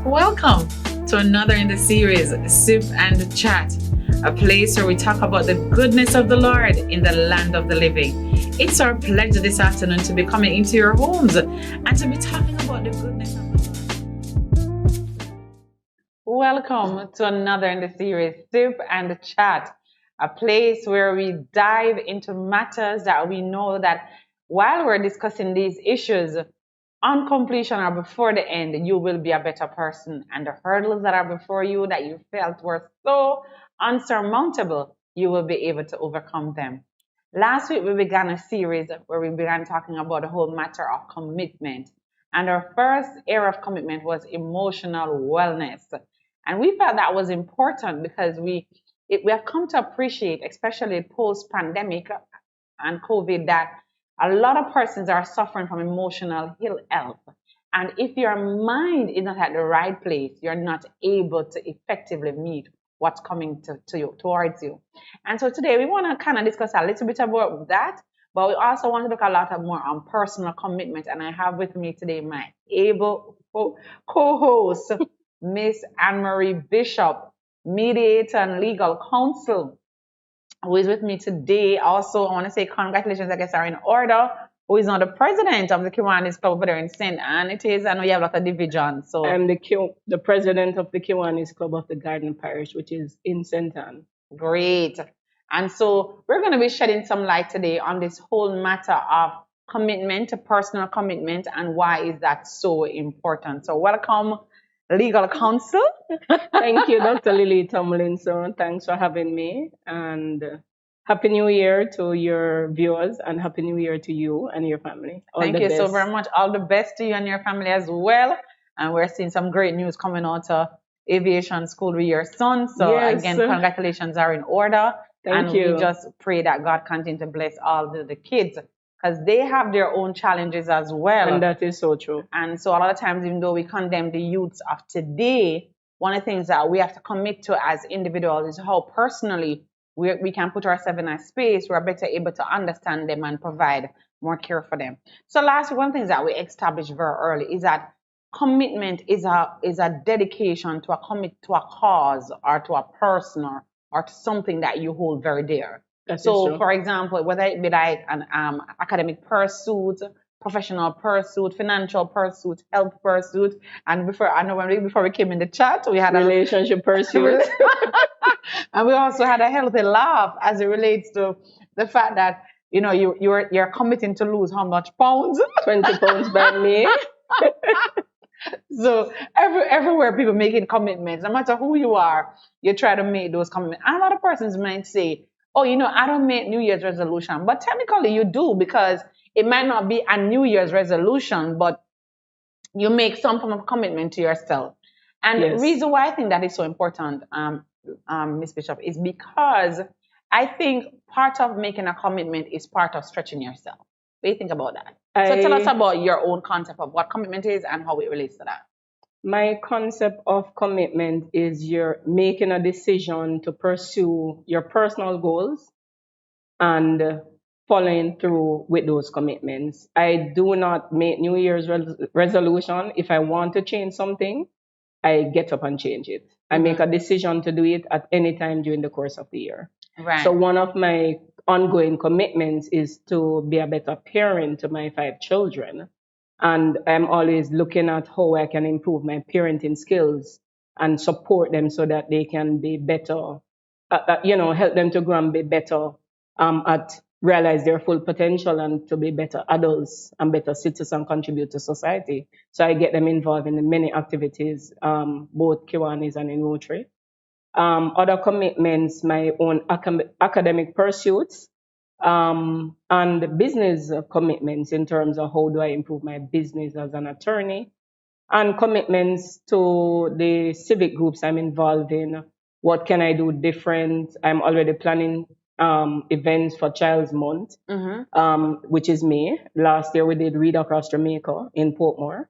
Welcome to another in the series, Sip and Chat, a place where we talk about the goodness of the Lord in the land of the living. It's our pleasure this afternoon to be coming into your homes and to be talking about the goodness of the Lord. Welcome to another in the series, Sip and Chat, a place where we dive into matters that we know that while we're discussing these issues, on completion or before the end, you will be a better person. And the hurdles that are before you that you felt were so unsurmountable, you will be able to overcome them. Last week, we began a series where we began talking about the whole matter of commitment. And our first area of commitment was emotional wellness. And we felt that was important because we have come to appreciate, especially post pandemic and COVID, that a lot of persons are suffering from emotional ill health. And if your mind is not at the right place, you're not able to effectively meet what's coming to you, towards you. And so today we want to kind of discuss a little bit about that, but we also want to look a lot more on personal commitment. And I have with me today my able co-host, Miss Anne-Marie Bishop, mediator and legal counsel, who is with me today. Also, I want to say congratulations, I guess, are in order, who is now the president of the Kiwanis Club over there in St. Anne. It is, I know you have a lot of divisions. So I'm the president of the Kiwanis Club of the Garden Parish, which is in St. Anne. great. And so we're going to be shedding some light today on this whole matter of commitment, personal commitment, and why is that so important. So welcome, legal counsel. Thank you, Dr. Leleith Tomlinson. Thanks for having me. And Happy New Year to your viewers, and Happy New Year to you and your family. Thank you so very much. All the best to you and your family as well. And we're seeing some great news coming out of aviation school with your son. So Yes. again, congratulations are in order. Thank you. We just pray that God continue to bless all the kids because they have their own challenges as well. And that is so true. And so a lot of times, even though we condemn the youths of today, one of the things that we have to commit to as individuals is how personally we can put ourselves in a space where we're better able to understand them and provide more care for them. So lastly, one of the things that we established very early is that commitment is a dedication to a cause or to a person or to something that you hold very dear. So, for example, whether it be like an academic pursuit, professional pursuit, financial pursuit, health pursuit, and before we came in the chat, we had relationship pursuit, and we also had a healthy laugh as it relates to the fact that you're committing to lose how much pounds? 20 pounds by me. So everywhere people making commitments, no matter who you are, you try to make those commitments. And a lot of persons might say, oh, I don't make New Year's resolution. But technically you do, because it might not be a New Year's resolution, but you make some form of commitment to yourself. And the reason why I think that is so important, Ms. Bishop, is because I think part of making a commitment is part of stretching yourself. What do you think about that? So tell us about your own concept of what commitment is and how it relates to that. My concept of commitment is you're making a decision to pursue your personal goals and following through with those commitments. I do not make New Year's resolution. If I want to change something, I get up and change it. I make a decision to do it at any time during the course of the year. Right. So one of my ongoing commitments is to be a better parent to my 5 children. And I'm always looking at how I can improve my parenting skills and support them so that they can be better, help them to grow and be better at realize their full potential and to be better adults and better citizens and contribute to society. So I get them involved in many activities, both Kiwanis and in Rotary. Other commitments, my own academic pursuits, and business commitments in terms of how do I improve my business as an attorney, and commitments to the civic groups I'm involved in. What can I do different? I'm already planning events for Child's Month, which is May. Last year we did Read Across Jamaica in Portmore.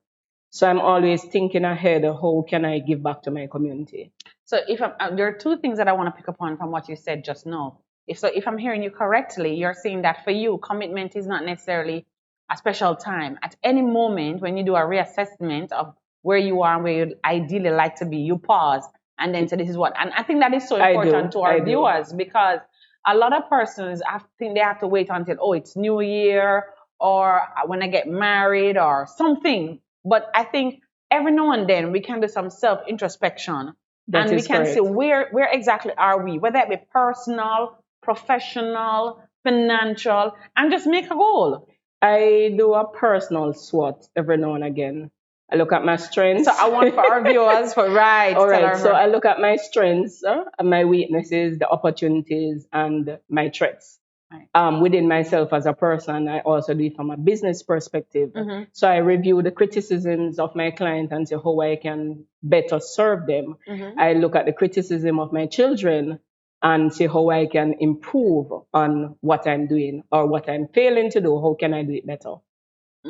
So I'm always thinking ahead of how can I give back to my community. So there are two things that I want to pick up on from what you said just now. If I'm hearing you correctly, you're saying that for you, commitment is not necessarily a special time. At any moment when you do a reassessment of where you are and where you'd ideally like to be, you pause and then say, this is what. And I think that is so I important do. to I our do. viewers, because a lot of persons think they have to wait until, oh, it's New Year, or when I get married or something. But I think every now and then we can do some self introspection, That and we is can see correct. where exactly are we, whether it be personal, professional, financial, and just make a goal. I do a personal SWOT every now and again. I look at my strengths. So I want for our viewers, for right, All tell right, our so I look at my strengths, and my weaknesses, the opportunities, and my threats. Right. Within myself as a person, I also do it from a business perspective. Mhm. So I review the criticisms of my client and see how I can better serve them. Mhm. I look at the criticism of my children and see how I can improve on what I'm doing or what I'm failing to do. How can I do it better?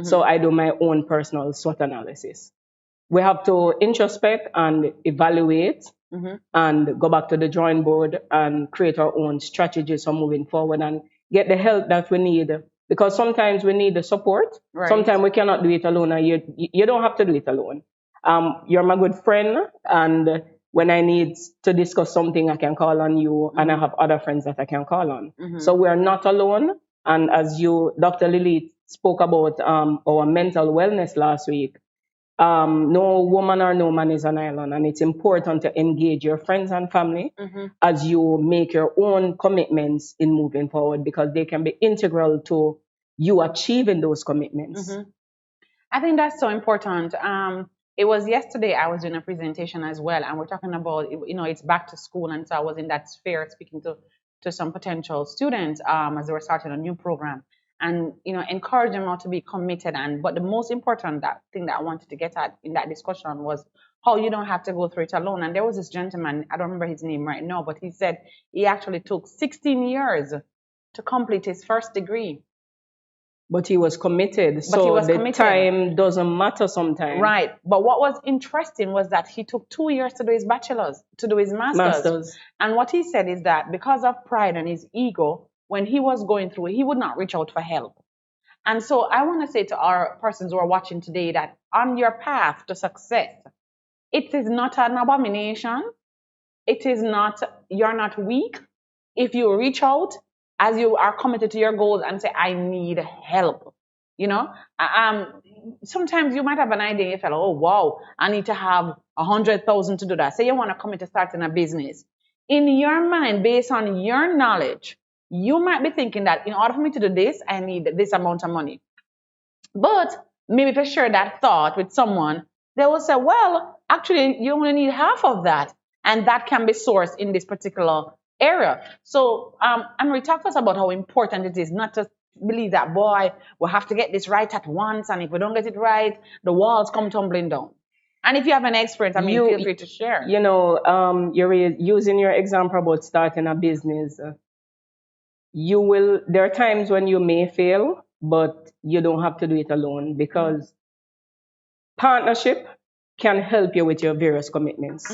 So Mhm. I do my own personal SWOT analysis. We have to introspect and evaluate Mhm. and go back to the drawing board and create our own strategies for moving forward and get the help that we need. Because sometimes we need the support. Right. Sometimes we cannot do it alone, and you don't have to do it alone. You're my good friend, and when I need to discuss something, I can call on you, and I have other friends that I can call on. Mhm. So we are not alone. And as you, Dr. Leleith, spoke about our mental wellness last week, no woman or no man is an island, and it's important to engage your friends and family as you make your own commitments in moving forward, because they can be integral to you achieving those commitments. I think that's so important. It was yesterday I was doing a presentation as well, and we're talking about, it's back to school, and so I was in that sphere speaking to some potential students as they were starting a new program, and encourage them all to be committed. And but the most important thing that I wanted to get at in that discussion was how you don't have to go through it alone. And there was this gentleman, I don't remember his name right now, but he said he actually took 16 years to complete his first degree. But he was committed. But So he was the committed. time doesn't matter sometimes. Right. But what was interesting was that he took 2 years to do his bachelor's, to do his master's. And what he said is that because of pride and his ego, when he was going through it, he would not reach out for help. And so I want to say to our persons who are watching today that on your path to success, it is not an abomination. It is not, you're not weak. If you reach out as you are committed to your goals and say, I need help, you know, sometimes you might have an idea, you feel, oh, wow, I need to have 100,000 to do that. Say you want to commit to starting a business. In your mind, based on your knowledge, you might be thinking that in order for me to do this, I need this amount of money. But maybe if I share that thought with someone, they will say, well, actually, you only need half of that. And that can be sourced in this particular area. So, Anne-Marie, talk to us about how important it is not to believe that, boy, we have to get this right at once. And if we don't get it right, the walls come tumbling down. And if you have an experience, feel free to share. You're using your example about starting a business. There are times when you may fail, but you don't have to do it alone, because partnership can help you with your various commitments.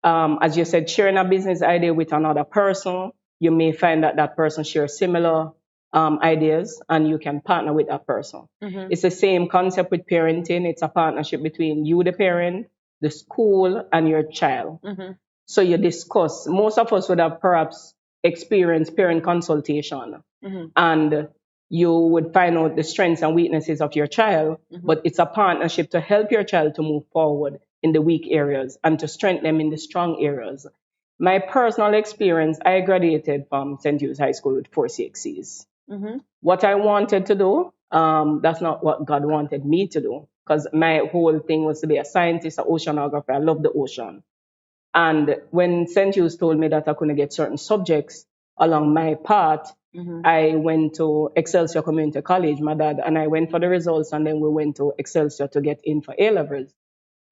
As you said, sharing a business idea with another person, you may find that that person shares similar ideas, and you can partner with that person. It's the same concept with parenting. It's a partnership between you, the parent, the school, and your child. So you discuss. Most of us would have perhaps experienced parent consultation, and you would find out the strengths and weaknesses of your child, but it's a partnership to help your child to move forward in the weak areas and to strengthen them in the strong areas. My personal experience, I graduated from St. Hugh's High School with 4 CXCs. What I wanted to do, that's not what God wanted me to do, because my whole thing was to be a scientist, an oceanographer. I love the ocean. And when St. Hugh's told me that I couldn't get certain subjects along my path, I went to Excelsior Community College, my dad, and I went for the results, and then we went to Excelsior to get in for A-levels.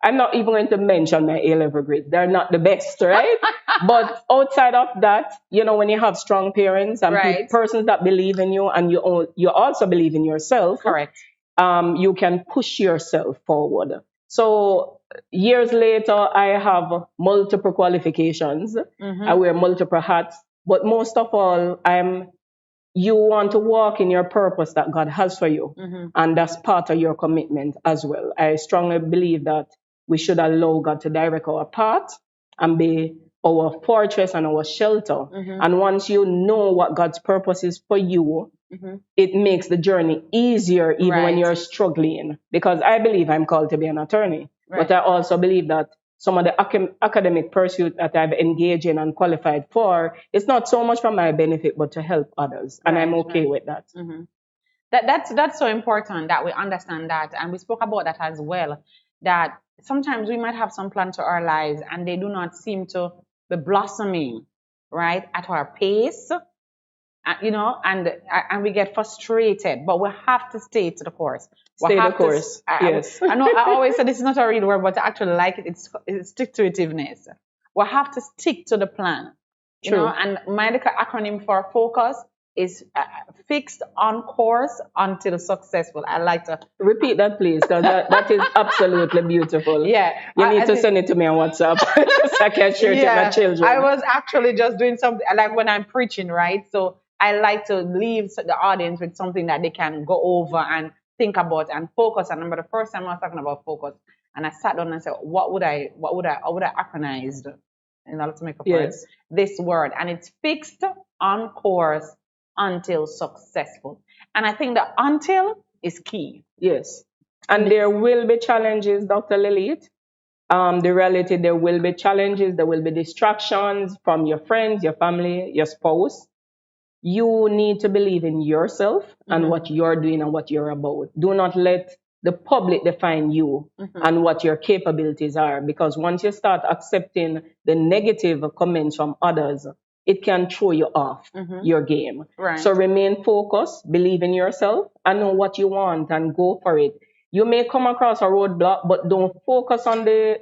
I'm not even going to mention my A-level grades. They're not the best, right? But outside of that, when you have strong parents and persons that believe in you, and you also believe in yourself, correct, you can push yourself forward. So years later, I have multiple qualifications. I wear multiple hats, but most of all, I'm you want to walk in your purpose that God has for you. And that's part of your commitment as well. I strongly believe that we should allow God to direct our path and be our fortress and our shelter. And once you know what God's purpose is for you, it makes the journey easier even when you're struggling. Because I believe I'm called to be an attorney, but I also believe that some of the academic pursuit that I've engaged in and qualified for, it's not so much for my benefit, but to help others. And I'm okay with that. That's so important that we understand that. And we spoke about that as well, that sometimes we might have some plan to our lives and they do not seem to be blossoming, right, at our pace. And we get frustrated, but we have to stay to the course. Stay the course. Yes. I know I always say this is not a real word, but I actually like it. It's stick-to-itiveness. We have to stick to the plan. True. And my little acronym for focus is fixed on course until successful. I like to repeat that, please, because that is absolutely beautiful. Yeah. You need to send it to me on WhatsApp so I can share it with my children. I was actually just doing something like when I'm preaching, right? So I like to leave the audience with something that they can go over and think about and focus. And I remember the first time I was talking about focus, and I sat down and said, how would I acronize in order to make up this word? And it's fixed on course until successful. And I think the until is key. Yes. And there will be challenges, Dr. Leleith. The reality, there will be challenges, there will be distractions from your friends, your family, your spouse. You need to believe in yourself and what you're doing and what you're about. Do not let the public define you and what your capabilities are, because once you start accepting the negative comments from others, it can throw you off your game. Right. So remain focused, believe in yourself, and know what you want and go for it. You may come across a roadblock, but don't focus on the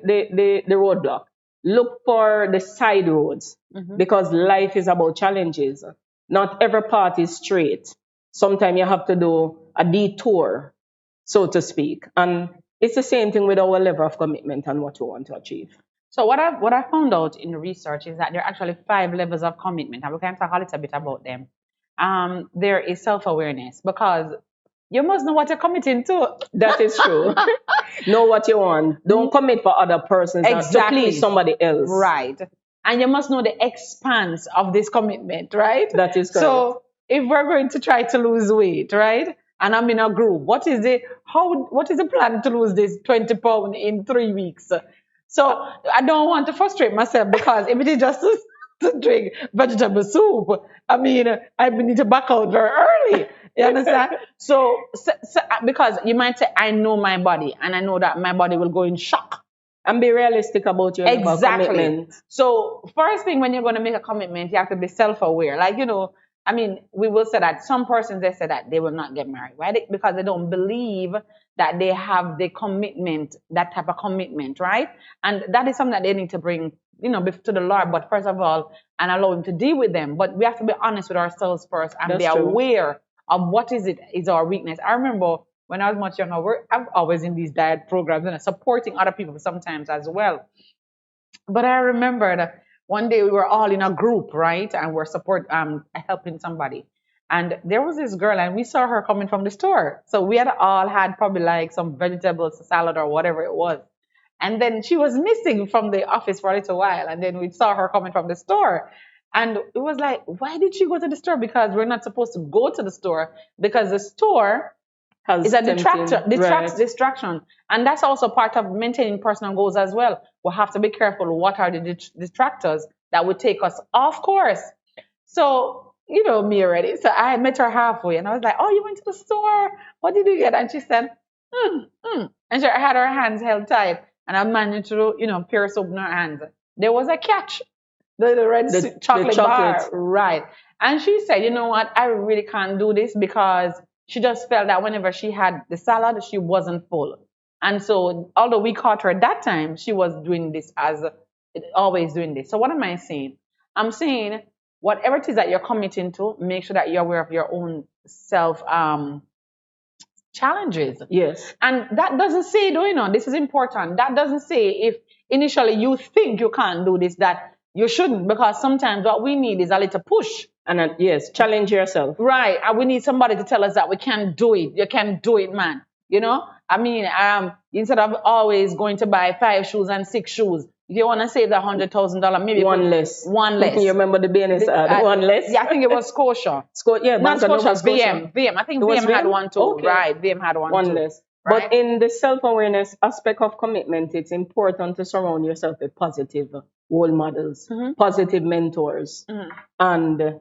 roadblock. Look for the side roads, because life is about challenges. Not every path is straight. Sometimes you have to do a detour, so to speak. And it's the same thing with our level of commitment and what we want to achieve. So what I found out in the research is that there are actually 5 levels of commitment, and we can talk a little bit about them. There is self-awareness, because you must know what you're committing to. That is true. Know what you want. Don't commit for other persons to please somebody else. Right. And you must know the expanse of this commitment, right? That is correct. So if we're going to try to lose weight, right? And I'm in a group, what is the plan to lose this 20 pounds in 3 weeks? So I don't want to frustrate myself, because if it is just to drink vegetable soup, I need to back out very early. You understand? So because you might say, I know my body, and I know that my body will go in shock. And be realistic about your commitment. So first thing, when you're going to make a commitment, you have to be self-aware. We will say that some persons, they say that they will not get married, right? Because they don't believe that they have the commitment, that type of commitment, right? And that is something that they need to bring, to the Lord. But first of all, and allow Him to deal with them. But we have to be honest with ourselves first and be aware of what is our weakness. I remember when I was much younger, I'm always in these diet programs and supporting other people sometimes as well. But I remember that one day we were all in a group, right? And we're helping somebody. And there was this girl, and we saw her coming from the store. So we had all had probably like some vegetables, salad or whatever it was. And then she was missing from the office for a little while. And then we saw her coming from the store. And it was like, why did she go to the store? Because we're not supposed to go to the store, because the store is a distraction. And that's also part of maintaining personal goals as well. We have to be careful what are the distractors that would take us off course. So, me already. So I met her halfway, and I was like, oh, you went to the store? What did you get? And she said, And she had her hands held tight, and I managed to, pierce open her hands. There was a catch. The red chocolate bar. Right. And she said, you know what? I really can't do this, because she just felt that whenever she had the salad, she wasn't full. And so, although we caught her at that time, she was doing this always doing this. So what am I saying? I'm saying, whatever it is that you're committing to, make sure that you're aware of your own self challenges. Yes. And that doesn't say, this is important. That doesn't say if initially you think you can't do this, that You shouldn't, because sometimes what we need is a little push. And yes, challenge yourself. Right. And we need somebody to tell us that we can do it. You can do it, man. You know? I mean, instead of always going to buy 5 shoes and 6 shoes, if you want to save the $100,000, maybe one less. One less. You remember the BNS one less? Yeah, I think it was Scotia. Yeah, not Scotia, VM. VM. I think VM had one too. Okay. Right. VM had one too. Less. Right? But in the self-awareness aspect of commitment, it's important to surround yourself with positive role models, positive mentors, and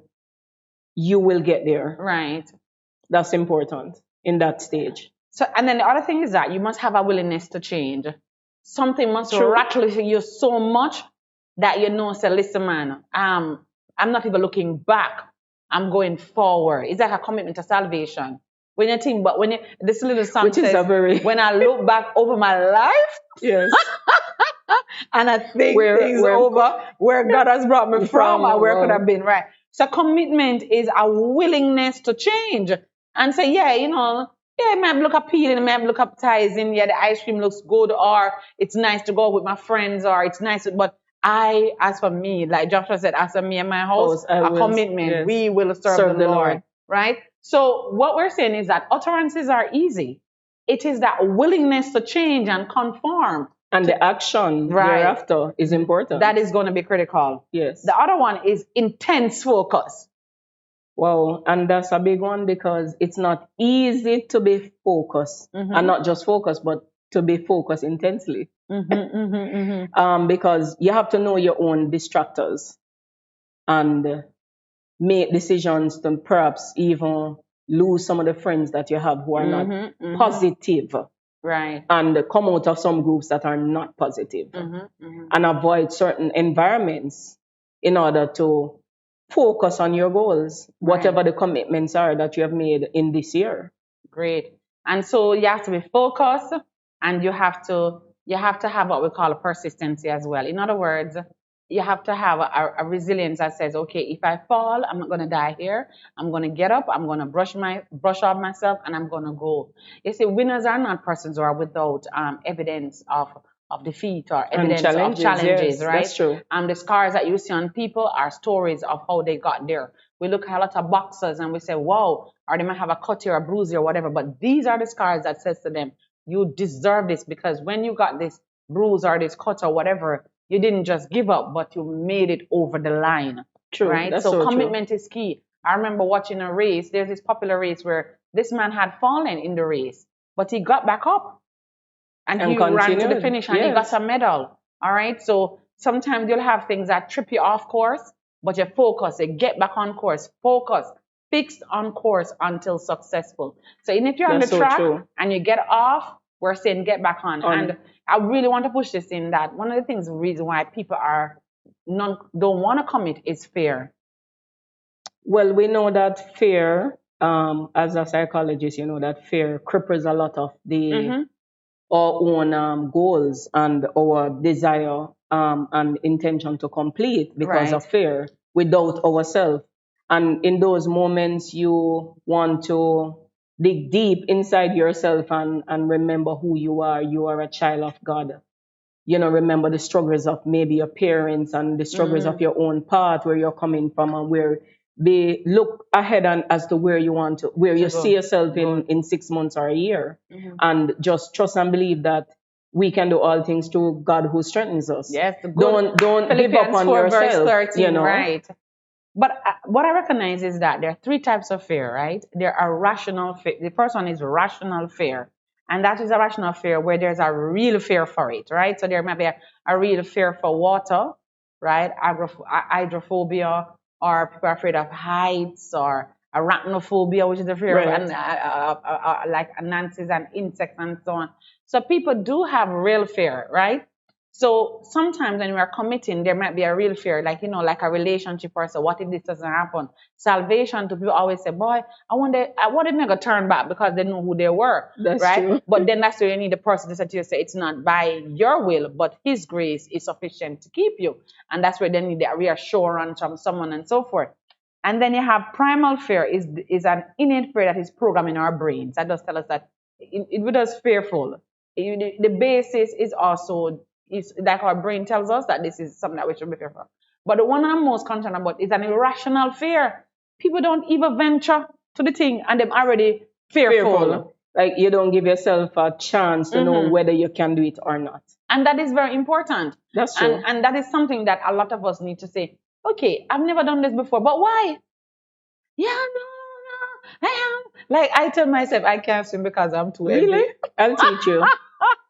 you will get there. Right. That's important in that stage. So, and then the other thing is that you must have a willingness to change. Something must rattle you so much that you know, say, listen, man, I'm not even looking back. I'm going forward. It's like a commitment to salvation. When you think, but this little song which says, is a very... when I look back over my life, yes, and I think things over where God has brought me from and where I could have been, right? So commitment is a willingness to change and say, yeah, you know, yeah, it might look appealing, it might look appetizing, yeah, the ice cream looks good, or it's nice to go out with my friends, or it's nice, but as for me, like Joshua said, as for me and my house, commitment, yes, we will serve the Lord, right? So what we're saying is that utterances are easy. It is that willingness to change and conform. And the action thereafter is important. That is going to be critical. Yes. The other one is intense focus. Wow, and that's a big one because it's not easy to be focused, and not just focused, but to be focused intensely. Because you have to know your own distractors and make decisions to perhaps even lose some of the friends that you have who are not positive. Right. And come out of some groups that are not positive. And avoid certain environments in order to focus on your goals, whatever the commitments are that you have made in this year. Great. And so you have to be focused, and you have to have what we call a persistency as well. In other words, you have to have a resilience that says, okay, if I fall, I'm not going to die here. I'm going to get up. I'm going to brush off myself, and I'm going to go. You see, winners are not persons who are without evidence of defeat or evidence of challenges, right? That's true. The scars that you see on people are stories of how they got there. We look at a lot of boxers and we say, wow, or they might have a cut here, a bruise here, or whatever. But these are the scars that says to them, you deserve this, because when you got this bruise or this cut or whatever, you didn't just give up, but you made it over the line. True. Right? That's so commitment is key. I remember watching a race. There's this popular race where this man had fallen in the race, but he got back up. And he ran to the finish, and he got a medal. All right. So sometimes you'll have things that trip you off course, but you focus, you get back on course, focus, fixed on course until successful. So even if you're on the track and you get off, we're saying get back on. And I really want to push this in that one of the things, the reason why people don't want to commit is fear. Well, we know that fear, as a psychologist, you know that fear cripples a lot of our own goals and our desire and intention to complete because of fear. We doubt ourselves. And in those moments, you want to dig deep inside yourself and remember who you are. You are a child of God. You know, remember the struggles of maybe your parents and the struggles of your own path, where you're coming from, and where they look ahead and as to where you want to, where you see yourself in 6 months or a year, and just trust and believe that we can do all things through God who strengthens us. Yes, don't give up on yourself. Verse 13, you know? Right. But what I recognize is that there are 3 types of fear, right? There are rational fear. The first one is rational fear. And that is a rational fear where there's a real fear for it, right? So there might be a real fear for water, right? Hydrophobia, or people are afraid of heights, or arachnophobia, which is the fear of like ants and insects and so on. So people do have real fear, right? So sometimes when we are committing, there might be a real fear, like, you know, like a relationship or so. What if this doesn't happen? Salvation, to people always say, boy, I wonder, what if they go turn back, because they know who they were, that's right? True. But then that's where you need the person to say to you, say, it's not by your will, but His grace is sufficient to keep you. And that's where they need the reassurance from someone and so forth. And then you have primal fear is an innate fear that is programmed in our brains. That does tell us that it would us fearful. The basis is also, it's like our brain tells us that this is something that we should be fearful. But the one I'm most concerned about is an irrational fear. People don't even venture to the thing and they're already fearful. Like you don't give yourself a chance to know whether you can do it or not. And that is very important. That's true. And that is something that a lot of us need to say, okay, I've never done this before, but why? Yeah, no, I am. Like I tell myself I can't swim because I'm too heavy. Really? I'll teach you.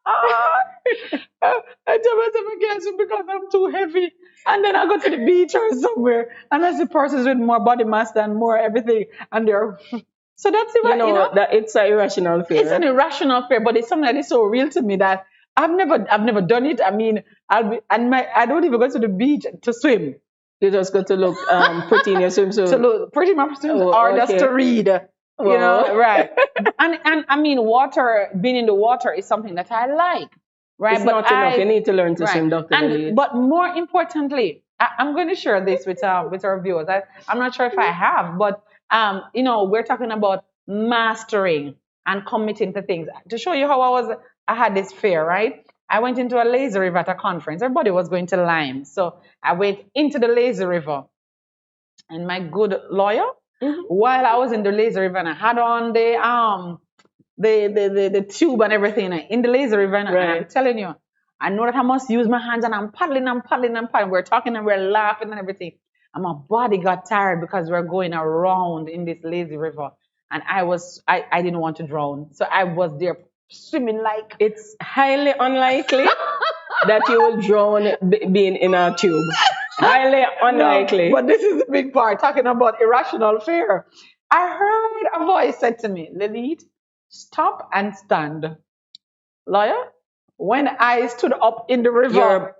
I tell myself I can't swim because I'm too heavy. And then I go to the beach or somewhere and I see persons with more body mass than more everything. And they're so that's it. You know, that it's an irrational fear. It's an irrational fear, but it's something that is so real to me that I've never done it. I mean, I don't even go to the beach to swim. You just got to look pretty in your swimsuit. To look pretty in my swimsuit, or just to read. You know, right? and I mean, being in the water is something that I like, right? It's not enough. You need to learn to swim, Dr. Leleith. But more importantly, I'm going to share this with our viewers. I'm not sure if I have, but you know, we're talking about mastering and committing to things. To show you how I had this fear, right? I went into a lazy river at a conference. Everybody was going to Lime. So I went into the lazy river. And my good lawyer, while I was in the lazy river and I had on the tube and everything in the lazy river, and I'm telling you, I know that I must use my hands and I'm paddling. We're talking and we're laughing and everything. And my body got tired because we're going around in this lazy river. And I didn't want to drown. So I was there swimming like. It's highly unlikely that you will drown being in a tube. Highly unlikely. No, but this is the big part, talking about irrational fear. I heard a voice said to me, Leleith, stop and stand. Lawyer, when I stood up in the river. Part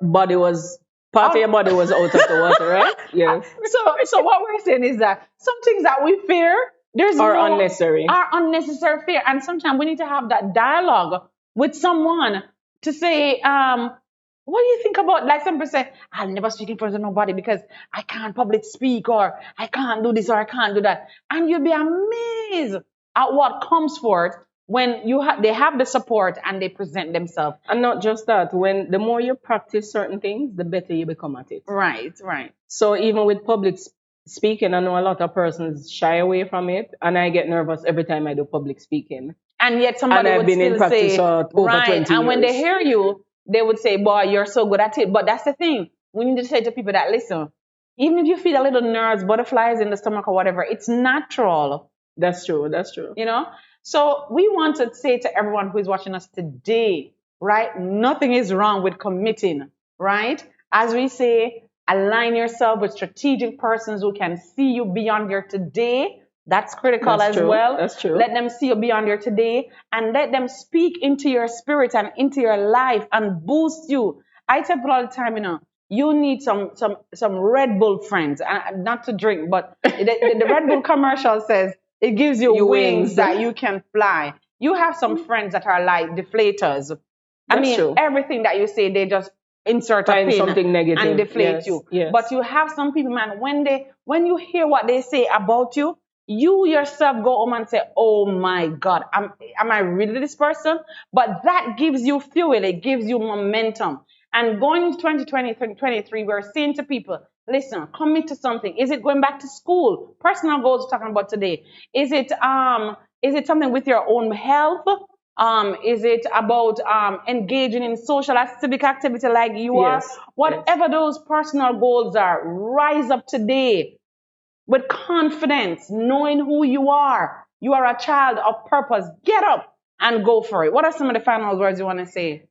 of your body was out of the water, right? Yes. So what we're saying is that some things that we fear, unnecessary. Are unnecessary fear. And sometimes we need to have that dialogue with someone to say, what do you think about, like some people say, I'll never speak in front of nobody because I can't public speak, or I can't do this, or I can't do that. And you'll be amazed at what comes forth when they have the support and they present themselves. And not just that, the more you practice certain things, the better you become at it. Right. So even with public speaking, I know a lot of persons shy away from it, and I get nervous every time I do public speaking. And yet somebody would still say, over 20 years. And when they hear you, they would say, boy, you're so good at it. But that's the thing. We need to say to people that, listen, even if you feel a little nerves, butterflies in the stomach or whatever, it's natural. That's true. You know? So we want to say to everyone who is watching us today, right? Nothing is wrong with committing, right? As we say, align yourself with strategic persons who can see you beyond your today. That's critical as well. That's true. Let them see you beyond your today and let them speak into your spirit and into your life and boost you. I tell people all the time, you know, you need some Red Bull friends, not to drink, but the Red Bull commercial says it gives you wings that you can fly. You have some friends that are like deflators. I mean, everything that you say, they just insert a pin something negative and deflate you. Yes. But you have some people, man, when you hear what they say about you, you yourself go home and say, oh my God, am I really this person? But that gives you fuel, it gives you momentum. And going into 2020, 2023, we're saying to people, listen, commit to something. Is it going back to school? Personal goals we're talking about today. Is it something with your own health? Is it about engaging in social civic activity like you are? Whatever those personal goals are, rise up today with confidence, knowing who you are. You are a child of purpose. Get up and go for it. What are some of the final words you want to say?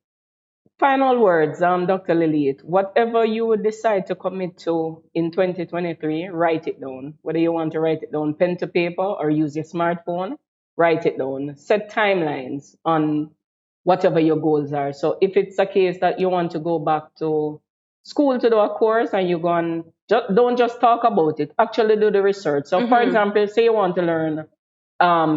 Final words, Dr. Leleith. Whatever you would decide to commit to in 2023, write it down. Whether you want to write it down pen to paper or use your smartphone, write it down. Set timelines on whatever your goals are. So if it's a case that you want to go back to school to do a course and you go on, don't just talk about it. Actually do the research. So for example, say you want to learn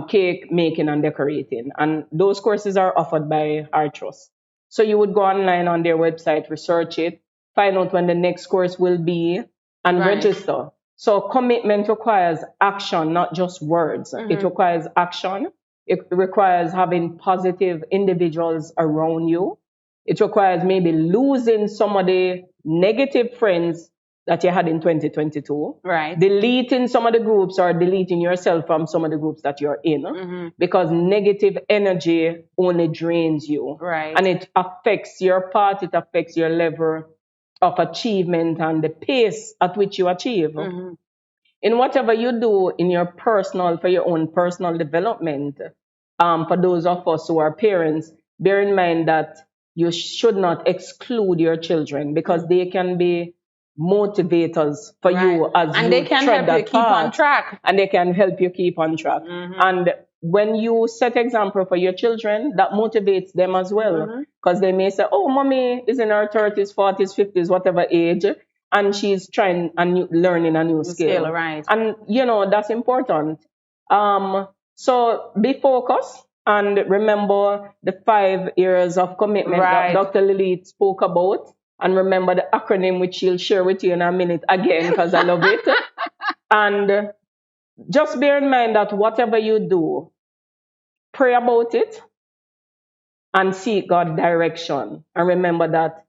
cake making and decorating, and those courses are offered by our trust. So you would go online on their website, research it, find out when the next course will be, and register. So commitment requires action, not just words. It requires action. It requires having positive individuals around you. It requires maybe losing some of the negative friends that you had in 2022. Right. Deleting some of the groups or deleting yourself from some of the groups that you're in, because negative energy only drains you. Right. And it affects your path, it affects your level of achievement and the pace at which you achieve. In whatever you do in your personal, for your own personal development, for those of us who are parents, bear in mind that you should not exclude your children, because they can be motivators for you as and you they can tread help you that keep on path. track. And they can help you keep on track. And when you set example for your children, that motivates them as well, because they may say, oh, mommy is in her 30s, 40s, 50s, whatever age, and she's trying and learning a new skill. Right. And that's important. So be focused and remember the 5 areas of commitment that Dr. Leleith spoke about. And remember the acronym, which she'll share with you in a minute again, because I love it. And just bear in mind that whatever you do, pray about it and seek God's direction. And remember that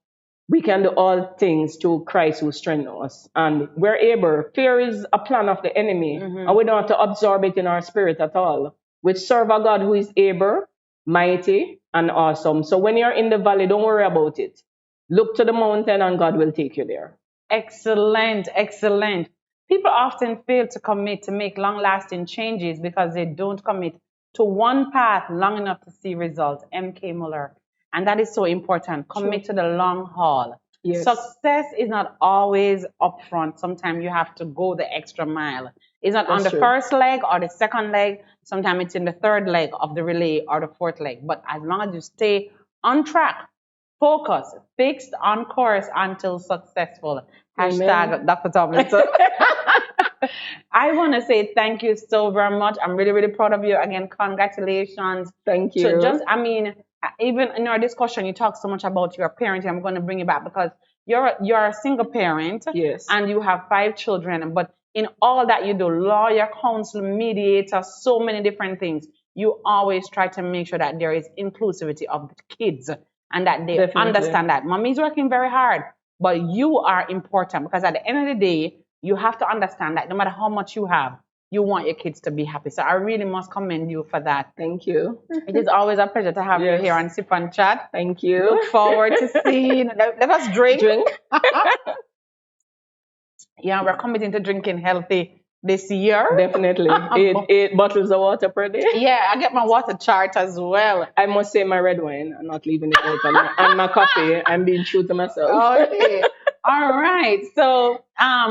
we can do all things through Christ who strengthens us. And we're able. Fear is a plan of the enemy. And we don't have to absorb it in our spirit at all. We serve a God who is able, mighty, and awesome. So when you're in the valley, don't worry about it. Look to the mountain and God will take you there. Excellent, excellent. People often fail to commit to make long-lasting changes because they don't commit to one path long enough to see results. M.K. Muller. And that is so important. Commit to the long haul. Yes. Success is not always upfront. Sometimes you have to go the extra mile. It's not on the first leg or the second leg. Sometimes it's in the third leg of the relay or the fourth leg. But as long as you stay on track, focus, fixed on course until successful. Hashtag Dr. Tomlinson. I want to say thank you so very much. I'm really, really proud of you. Again, congratulations. Thank you. So just, even in our discussion, you talk so much about your parenting. I'm going to bring you back because you're a single parent. Yes. And you have 5 children. But in all that you do, lawyer, counselor, mediator, so many different things, you always try to make sure that there is inclusivity of the kids and that they understand that mommy's working very hard, but you are important, because at the end of the day, you have to understand that no matter how much you have, you want your kids to be happy. So I really must commend you for that. Thank you. It is always a pleasure to have you here on Sip and Chat. Thank you. Look forward to seeing. Let us drink. Yeah, we're committing to drinking healthy this year. Definitely. 8 bottles of water per day. Yeah, I get my water chart as well. I must say my red wine. I'm not leaving it out. And my coffee. I'm being true to myself. Okay. All right. So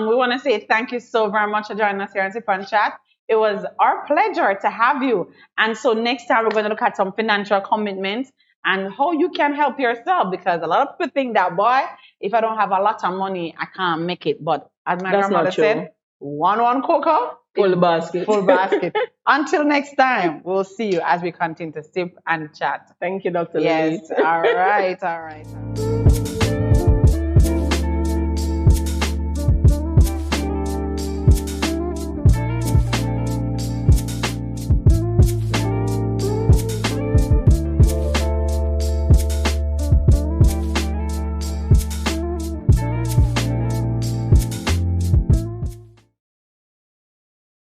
we want to say thank you so very much for joining us here on Sip and Chat. It was our pleasure to have you. And so next time we're going to look at some financial commitments and how you can help yourself, because a lot of people think that, boy, if I don't have a lot of money, I can't make it. But as my grandmother said, one cocoa, full basket. Full basket. Until next time, we'll see you as we continue to sip and chat. Thank you, Dr. Yes. Leleith. All right.